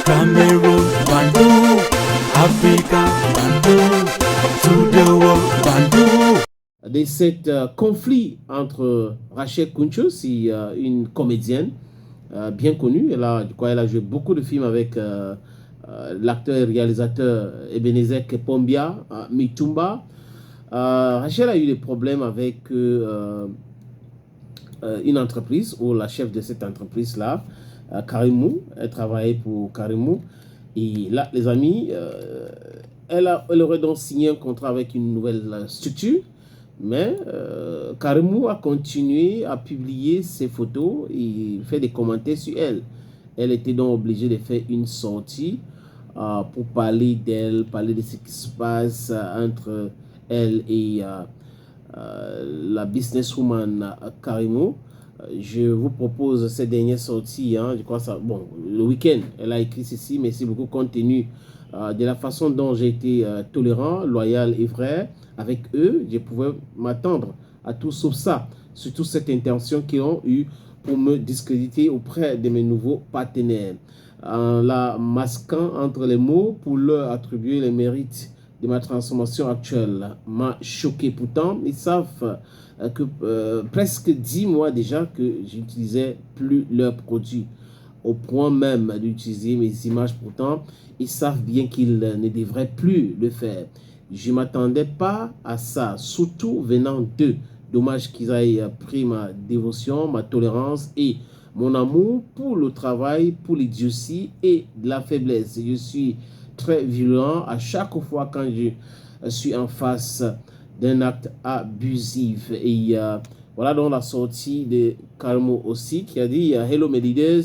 Cameroon, Bandung, Africa, Bandung, to the world, Bandung. De cet conflit entre Rachel Kuncho, c'est une comédienne bien connue. Elle a joué beaucoup de films avec l'acteur et réalisateur Ebenezer Kepombia, Mitumba. Rachel a eu des problèmes avec une entreprise, ou la chef de cette entreprise-là, Karimou. Elle travaillait pour Karimou. Et là, les amis, elle aurait donc signé un contrat avec une nouvelle structure. Mais Karimou a continué à publier ses photos et fait des commentaires sur elle. Elle était donc obligée de faire une sortie pour parler d'elle, parler de ce qui se passe entre elle et la businesswoman Karimou. Je vous propose cette dernière sortie, je crois ça, bon, le week-end, elle a écrit ceci, mais c'est beaucoup compte tenu de la façon dont j'ai été tolérant, loyal et vrai avec eux. Je pouvais m'attendre à tout sauf ça, surtout cette intention qu'ils ont eue pour me discréditer auprès de mes nouveaux partenaires, en la masquant entre les mots pour leur attribuer les mérites de ma transformation actuelle. M'a choqué. Pourtant, ils savent que presque 10 mois déjà que j'utilisais plus leurs produits, au point même d'utiliser mes images. Pourtant, ils savent bien qu'ils ne devraient plus le faire. Je ne m'attendais pas à ça, surtout venant d'eux. Dommage qu'ils aient pris ma dévotion, ma tolérance et mon amour pour le travail, pour l'idiotie et la faiblesse. Je suis très violent à chaque fois quand je suis en face d'un acte abusif. Et voilà donc la sortie de Carmo aussi, qui a dit Hello mes leaders.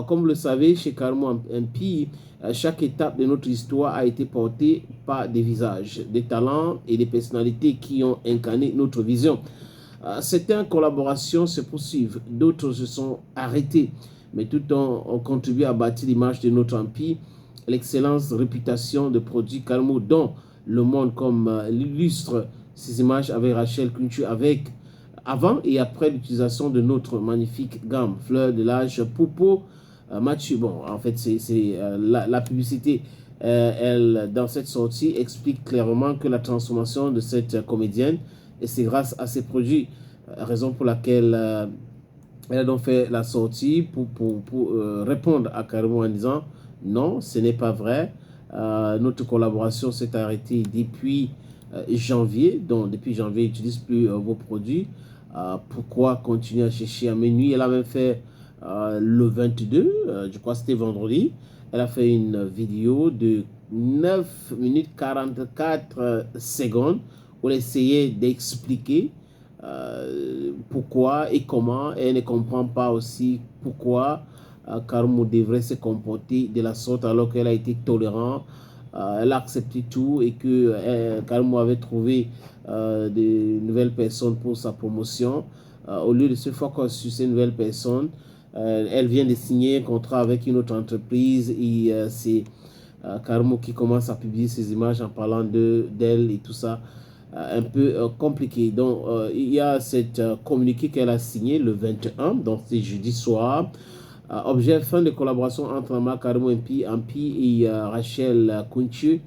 Comme vous le savez, chez Carmo MP, chaque étape de notre histoire a été portée par des visages, des talents et des personnalités qui ont incarné notre vision. Certaines collaborations se poursuivent, d'autres se sont arrêtées, mais tout ont contribué à bâtir l'image de notre empire, l'excellente réputation de produits Carmo dont le monde, comme l'illustre ces images avec Rachel Kunchu, avec avant et après l'utilisation de notre magnifique gamme Fleur de l'âge, Poupo, Mathieu. Bon, en fait, c'est la publicité. Elle, dans cette sortie, explique clairement que la transformation de cette comédienne, et c'est grâce à ces produits, raison pour laquelle elle a donc fait la sortie pour répondre à Carimo en disant non, ce n'est pas vrai. Notre collaboration s'est arrêtée depuis janvier. Donc, depuis janvier, je n'utilise plus vos produits. Pourquoi continuer à chercher à minuit? Elle a même fait le 22, je crois que c'était vendredi. Elle a fait une vidéo de 9 minutes 44 secondes où elle essayait d'expliquer pourquoi et comment. Et elle ne comprend pas aussi pourquoi Carmo devrait se comporter de la sorte alors qu'elle a été tolérante. Elle a accepté tout et que Carmo avait trouvé de nouvelles personnes pour sa promotion. Au lieu de se focus sur ces nouvelles personnes, elle vient de signer un contrat avec une autre entreprise et c'est Carmo qui commence à publier ses images en parlant d'elle et tout ça. Un peu compliqué. Donc, il y a cette communiqué qu'elle a signé le 21, donc c'est jeudi soir. Objet fin de collaboration entre Marc Carmo Ampi et Rachel Kunchu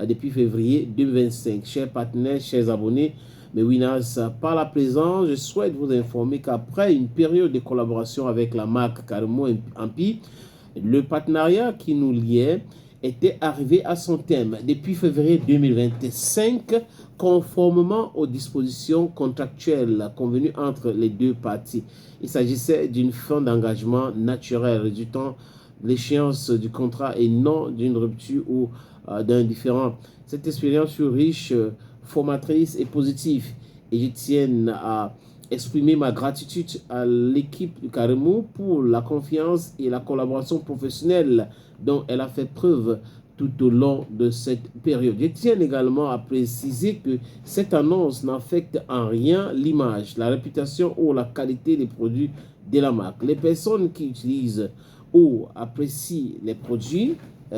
depuis février 2025. Chers partenaires, chers abonnés, mes winners, par la présence, je souhaite vous informer qu'après une période de collaboration avec la marque Carmo Ampi, le partenariat qui nous liait était arrivé à son terme depuis février 2025, conformément aux dispositions contractuelles convenues entre les deux parties. Il s'agissait d'une fin d'engagement naturel résultant de l'échéance du contrat et non d'une rupture ou d'un différend. Cette expérience fut riche, formatrice et positive, et je tiens à exprimer ma gratitude à l'équipe du Carimo pour la confiance et la collaboration professionnelle dont elle a fait preuve tout au long de cette période. Je tiens également à préciser que cette annonce n'affecte en rien l'image, la réputation ou la qualité des produits de la marque. Les personnes qui utilisent ou apprécient les produits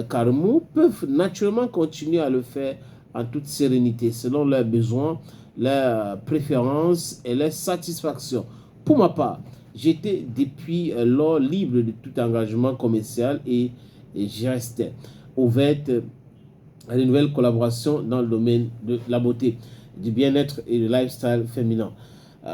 Carimo peuvent naturellement continuer à le faire en toute sérénité, selon leurs besoins, leurs préférences et leurs satisfactions. Pour ma part, j'étais depuis lors libre de tout engagement commercial et et j'y restais, ouverte à de nouvelles collaborations dans le domaine de la beauté, du bien-être et du lifestyle féminin.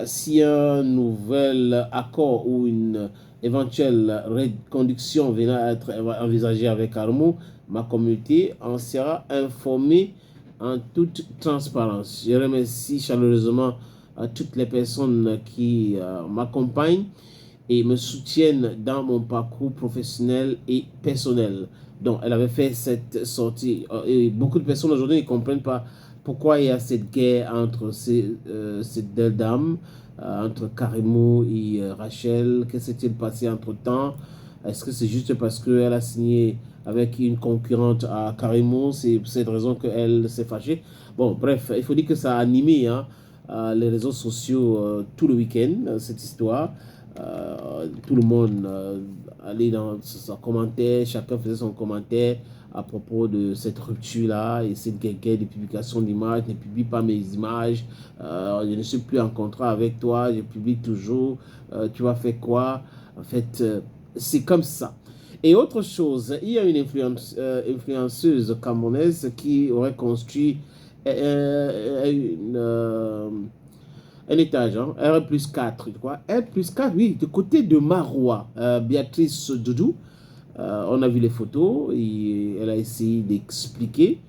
Si un nouvel accord ou une éventuelle reconduction venait à être envisagée avec Carmo, ma communauté en sera informée en toute transparence. Je remercie chaleureusement toutes les personnes qui m'accompagnent et me soutiennent dans mon parcours professionnel et personnel. Donc, elle avait fait cette sortie. Et beaucoup de personnes aujourd'hui ne comprennent pas pourquoi il y a cette guerre entre ces deux dames, entre Karimo et Rachel. Qu'est-ce qui s'est passé entre-temps? Est-ce que c'est juste parce qu'elle a signé avec une concurrente à Karimo? C'est pour cette raison qu'elle s'est fâchée. Bon, bref, il faut dire que ça a animé les réseaux sociaux tout le week-end, cette histoire. Tout le monde allait dans son commentaire, chacun faisait son commentaire à propos de cette rupture-là et cette guerre de publication d'images. Ne publie pas mes images, je ne suis plus en contrat avec toi, je publie toujours, tu vas faire quoi? En fait, c'est comme ça. Et autre chose, il y a une influenceuse camerounaise qui aurait construit un étage, hein, R plus 4, je crois. R plus 4, oui, du côté de Marois, Béatrice Doudou. On a vu les photos et elle a essayé d'expliquer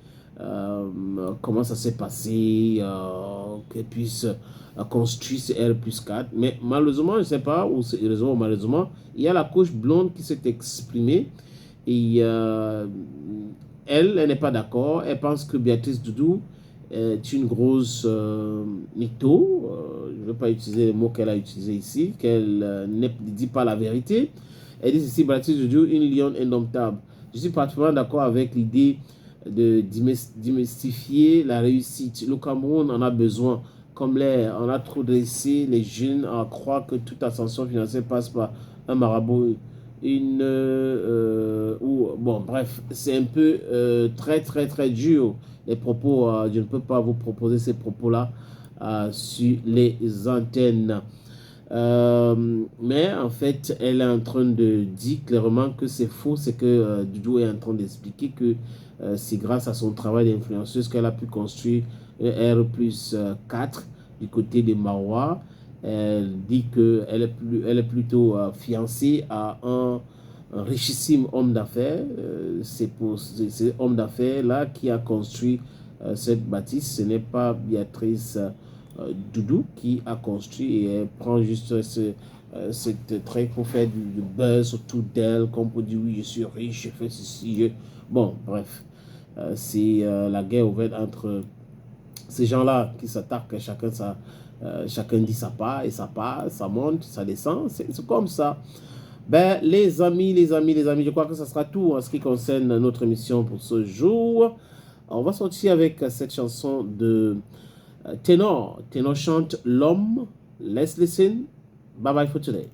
comment ça s'est passé, qu'elle puisse construire ce R plus 4. Mais malheureusement, je ne sais pas, ou heureusement ou malheureusement, il y a la coach blonde qui s'est exprimée et elle n'est pas d'accord. Elle pense que Béatrice Doudou est une grosse mytho. Je ne veux pas utiliser les mots qu'elle a utilisés ici, qu'elle ne dit pas la vérité. Elle dit ceci, Béatrice Doudou, une lionne indomptable. Je suis particulièrement d'accord avec l'idée de démystifier la réussite. Le Cameroun en a besoin. Comme l'air, on a trop dressé les jeunes à croire que toute ascension financière passe par un marabout, bon, bref, c'est un peu très dur les propos. Je ne peux pas vous proposer ces propos-là sur les antennes. Mais en fait, elle est en train de dire clairement que c'est faux. C'est que Doudou est en train d'expliquer que c'est grâce à son travail d'influenceuse qu'elle a pu construire un R plus 4 du côté de Marois. Elle dit qu'elle est plutôt fiancée à un richissime homme d'affaires. C'est cet homme d'affaires-là qui a construit cette bâtisse. Ce n'est pas Béatrice Doudou qui a construit et elle prend juste cette trait pour faire du buzz autour d'elle, comme pour dire oui, je suis riche, je fais ceci. Bon, bref, c'est la guerre ouverte entre ces gens-là qui s'attaquent, chacun dit sa part, et ça part, ça monte, ça descend, c'est comme ça. Ben, les amis, je crois que ça sera tout en ce qui concerne notre émission pour ce jour. On va sortir avec cette chanson de Ténor. Ténor chante L'homme. Let's listen. Bye bye for today.